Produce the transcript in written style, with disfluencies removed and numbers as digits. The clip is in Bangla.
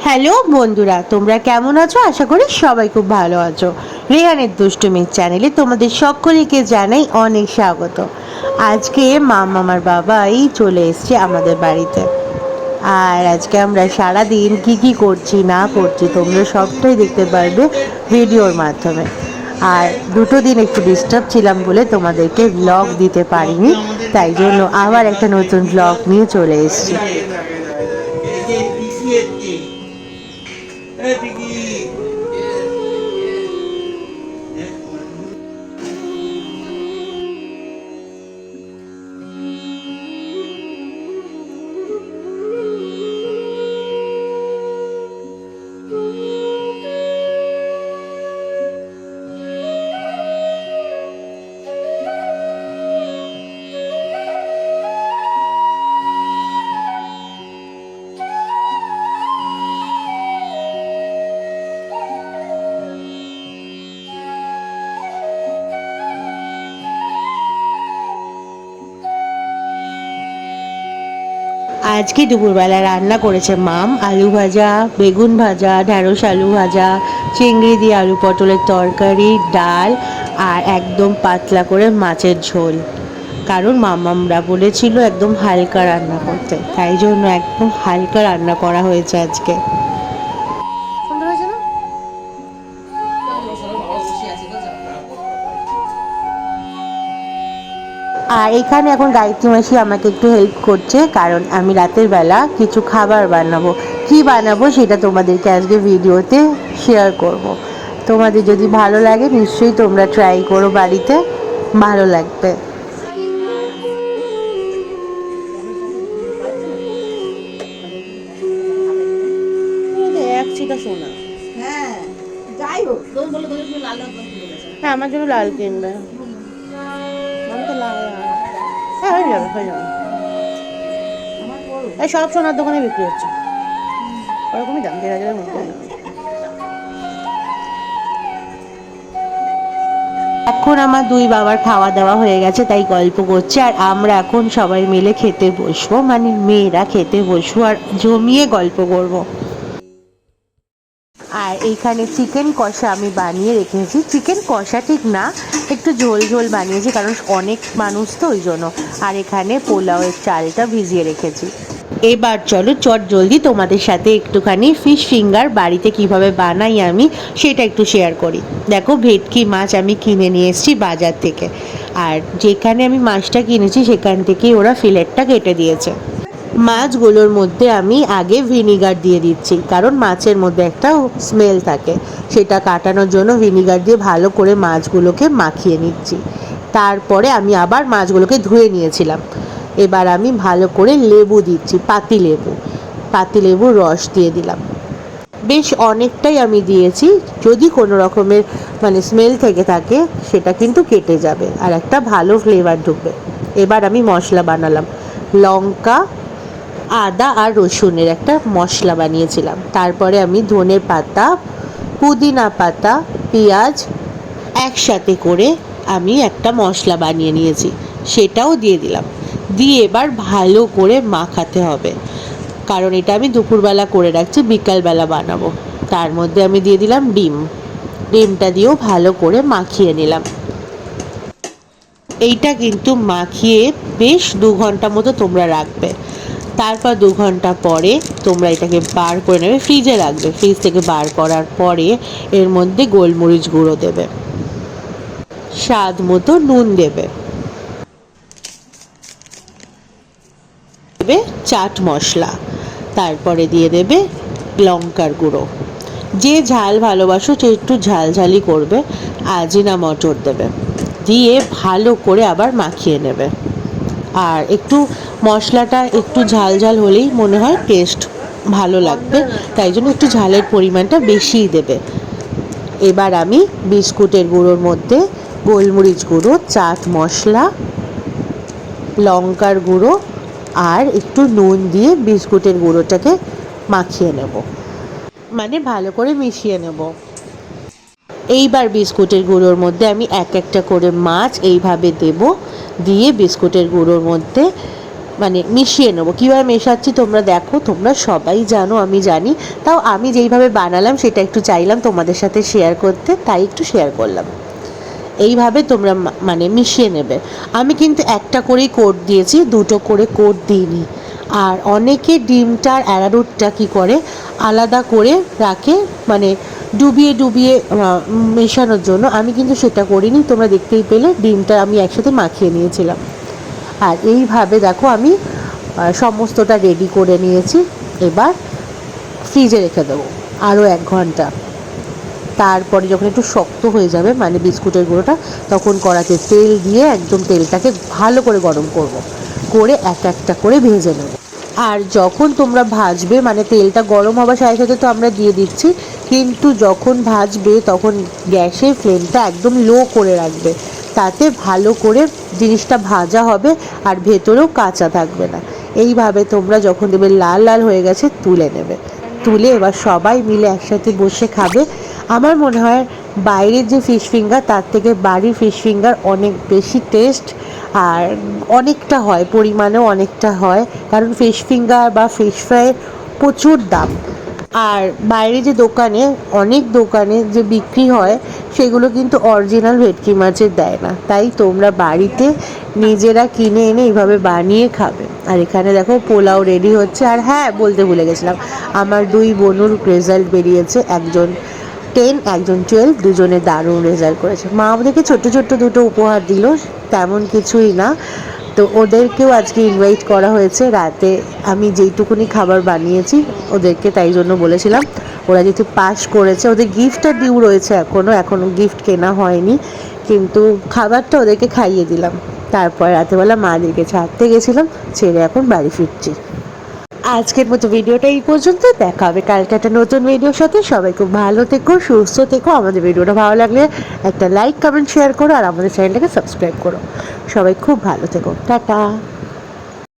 হ্যালো বন্ধুরা, তোমরা কেমন আছো? আশা করি সবাই খুব ভালো আছো। রেহানের দুষ্টুমির চ্যানেলে তোমাদের সকলকে জানাই অনেক স্বাগত। আজকে মামার বাবাই চলে এসছে আমাদের বাড়িতে। আর আজকে আমরা সারাদিন কি করছি না করছি তোমরা সবটাই দেখতে পারবে ভিডিওর মাধ্যমে। আর দুটো দিন একটু ডিস্টার্ব ছিলাম বলে তোমাদেরকে ব্লগ দিতে পারিনি, তাই জন্য আবার একটা নতুন ব্লগ নিয়ে চলে এসেছি। আজকে দুপুরবেলা রান্না করেছে মাম আলু ভাজা, বেগুন ভাজা, ঢ্যাঁড়স আলু ভাজা, চিংড়ি দিয়ে আলু পটলের তরকারি, ডাল আর একদম পাতলা করে মাছের ঝোল। কারণ মামামরা বলেছিল একদম হালকা রান্না করতে, তাই জন্য একদম হালকা রান্না করা হয়েছে আজকে। আর এখানে এখন গায়ত্রী মাসি আমাকে একটু হেল্প করছে, কারণ আমি রাতের বেলা কিছু খাবার বানাবো। কি বানাবো সেটা তোমাদেরকে আজকে ভিডিওতে শেয়ার করব। তোমাদের যদি ভালো লাগে নিশ্চয়ই তোমরা ট্রাই করো, বাড়িতে ভালো লাগবে। হ্যাঁ, আমার জন্য লাল কিনবে। হ্যাঁ, হয়ে যাবে হয়ে যাবে। এই সব সোনার দোকানে বিক্রি হচ্ছে, ওরকমই দাম, 1,000-এর মধ্যে। এখন আমার দুই বাবার খাওয়া দাওয়া হয়ে গেছে, তাই গল্প করছে। আর আমরা এখন সবাই মিলে খেতে বসবো, মানে মেয়েরা খেতে বসবো আর জমিয়ে গল্প করবো। আর এইখানে চিকেন কষা আমি বানিয়ে রেখেছি। চিকেন কষা ঠিক না, একটু ঝোল ঝোল বানিয়েছি, কারণ অনেক মানুষ তো ওই জন্য। আর এখানে পোলাওয়ের চালটা ভিজিয়ে রেখেছি। এবার চলো চট জলদি তোমাদের সাথে একটুখানি ফিশ ফিঙ্গার বাড়িতে কিভাবে বানাই আমি সেটা একটু শেয়ার করি। দেখো, ভেটকি মাছ আমি কিনে নিয়ে এসেছি বাজার থেকে। আর যেখানে আমি মাছটা কিনেছি সেখান থেকেই ওরা ফিলেটটা কেটে দিয়েছে। মাছগুলোর মধ্যে আমি আগে ভিনিগার দিয়ে দিচ্ছি, কারণ মাছের মধ্যে একটা স্মেল থাকে, সেটা কাটানোর জন্য ভিনিগার দিয়ে ভালো করে মাছগুলোকে মাখিয়ে নিচ্ছি। তারপরে আমি আবার মাছগুলোকে ধুয়ে নিয়েছিলাম। এবার আমি ভালো করে লেবু দিচ্ছি, পাতিলেবুর রস দিয়ে দিলাম। বেশ অনেকটাই আমি দিয়েছি, যদি কোনো রকমের মানে স্মেল থেকে থাকে সেটা কিন্তু কেটে যাবে আর একটা ভালো ফ্লেভার ঢুকবে। এবার আমি মশলা বানালাম, লঙ্কা, আদা আর রসুনের একটা মশলা বানিয়েছিলাম। তারপরে আমি ধনে পাতা, পুদিনা পাতা, পেঁয়াজ একসাথে করে আমি একটা মশলা বানিয়ে নিয়েছি, সেটাও দিয়ে দিলাম। দিয়ে এবার ভালো করে মাখাতে হবে, কারণ এটা আমি দুপুরবেলা করে রাখছি, বিকালবেলা বানাবো। তার মধ্যে আমি দিয়ে দিলাম ডিমটা দিয়েও ভালো করে মাখিয়ে নিলাম। এইটা কিন্তু মাখিয়ে বেশ 2 ঘন্টা মতো তোমরা রাখবে। তারপর 2 ঘন্টা পরে তোমরা এটাকে বার করে নেবে, ফ্রিজে রাখবে। ফ্রিজ থেকে বার করার পরে এর মধ্যে গোলমরিচ গুঁড়ো দেবে, স্বাদ মতো নুন দেবে, চাট মশলা, তারপরে দিয়ে দেবে লঙ্কার গুঁড়ো। যে ঝাল ভালোবাসো সে একটু ঝালঝালি করবে, আজিনামটর দেবে, দিয়ে ভালো করে আবার মাখিয়ে নেবে। আর একটু মশলাটা একটু ঝাল ঝাল হলেই মনে হয় টেস্ট ভালো লাগবে, তাই জন্য একটু ঝালের পরিমাণটা বেশিই দেবে। এবার আমি বিস্কুটের গুঁড়োর মধ্যে গোলমরিচ গুঁড়ো, চাট মশলা, লঙ্কার গুঁড়ো আর একটু নুন দিয়ে বিস্কুটের গুঁড়োটাকে মাখিয়ে নেব, মানে ভালো করে মিশিয়ে নেব। এইবার বিস্কুটের গুঁড়োর মধ্যে আমি এক একটা করে মাছ এইভাবে দেব, দিয়ে বিস্কুটের গুঁড়োর মধ্যে মানে মিশিয়ে নেবো। কীভাবে মেশাচ্ছি তোমরা দেখো, তোমরা সবাই জানো, আমি জানি, তাও আমি যেইভাবে বানালাম সেটা একটু চাইলাম তোমাদের সাথে শেয়ার করতে, তাই একটু শেয়ার করলাম। এইভাবে তোমরা মানে মিশিয়ে নেবে। আমি কিন্তু একটা করেই কোট দিয়েছি, দুটো করে কোট দিইনি। আর অনেকে ডিমটার অ্যারারুটটা কী করে আলাদা করে রাখে, মানে ডুবিয়ে ডুবিয়ে মেশানোর জন্য। আমি কিন্তু সেটা করিনি, তোমরা দেখতেই পেলে ডিমটা আমি একসাথে মাখিয়ে নিয়েছিলাম। আর এইভাবে দেখো আমি সমস্তটা রেডি করে নিয়েছি। এবার ফ্রিজে রেখে দেবো আরও 1 ঘন্টা। তারপরে যখন একটু শক্ত হয়ে যাবে মানে বিস্কুটের গুঁড়োটা, তখন কড়াতে তেল দিয়ে একদম তেলটাকে ভালো করে গরম করব, করে এক একটা করে ভেজে নেব। আর যখন তোমরা ভাজবে মানে তেলটা গরম হবার সাথে সাথে তো আমরা দিয়ে দিচ্ছি, কিন্তু যখন ভাজবে তখন গ্যাসের ফ্লেমটা একদম লো করে রাখবে, তাতে ভালো করে জিনিসটা ভাজা হবে আর ভেতরেও কাঁচা থাকবে না। এইভাবে তোমরা যখন দেবে লাল লাল হয়ে গেছে তুলে নেবে। তুলে এবার সবাই মিলে একসাথে বসে খাবে। আমার মনে হয় বাইরের যে ফিশ ফিঙ্গার তার থেকে বাড়ির ফিশ ফিঙ্গার অনেক বেশি টেস্ট, আর অনেকটা হয়, পরিমাণেও অনেকটা হয়, কারণ ফিশ ফিঙ্গার বা ফিশ ফ্রাইয়ের প্রচুর দাম। আর বাইরে যে দোকানে, অনেক দোকানে যে বিক্রি হয় সেগুলো কিন্তু অরিজিনাল ভেটকি মাছের দেয় না। তাই তোমরা বাড়িতে নিজেরা কিনে এনে এইভাবে বানিয়ে খাবে। আর এখানে দেখো পোলাও রেডি হচ্ছে। আর হ্যাঁ, বলতে ভুলে গেছিলাম, আমার 2 বোনুর রেজাল্ট বেরিয়েছে, একজন 10 একজন 12, দুজনে দারুণ রেজাল্ট করেছে। মা ওদেরকে ছোট্ট ছোট্ট দুটো উপহার দিল, তেমন কিছুই না। তো ওদেরকেও আজকে ইনভাইট করা হয়েছে। রাতে আমি যেইটুকুনি খাবার বানিয়েছি ওদেরকে তাই জন্য বলেছিলাম। ওরা যেহেতু পাস করেছে, ওদের গিফটটা ডিউ রয়েছে, এখনও গিফট কেনা হয়নি, কিন্তু খাবারটা ওদেরকে খাইয়ে দিলাম। তারপর রাতেবেলা মাদেরকে ছাড়তে গেছিলাম, ছেড়ে এখন বাড়ি ফিরছি। আজকের মতো ভিডিওটা এই পর্যন্ত। দেখা হবে কালকে একটা নতুন ভিডিওর সাথে। সবাই খুব ভালো থেকো, সুস্থ থেকো। আমাদের ভিডিওটা ভালো লাগলে একটা লাইক, কমেন্ট, শেয়ার করো, আর আমাদের চ্যানেলটাকে সাবস্ক্রাইব করো। সবাই খুব ভালো থেকো, টাটা।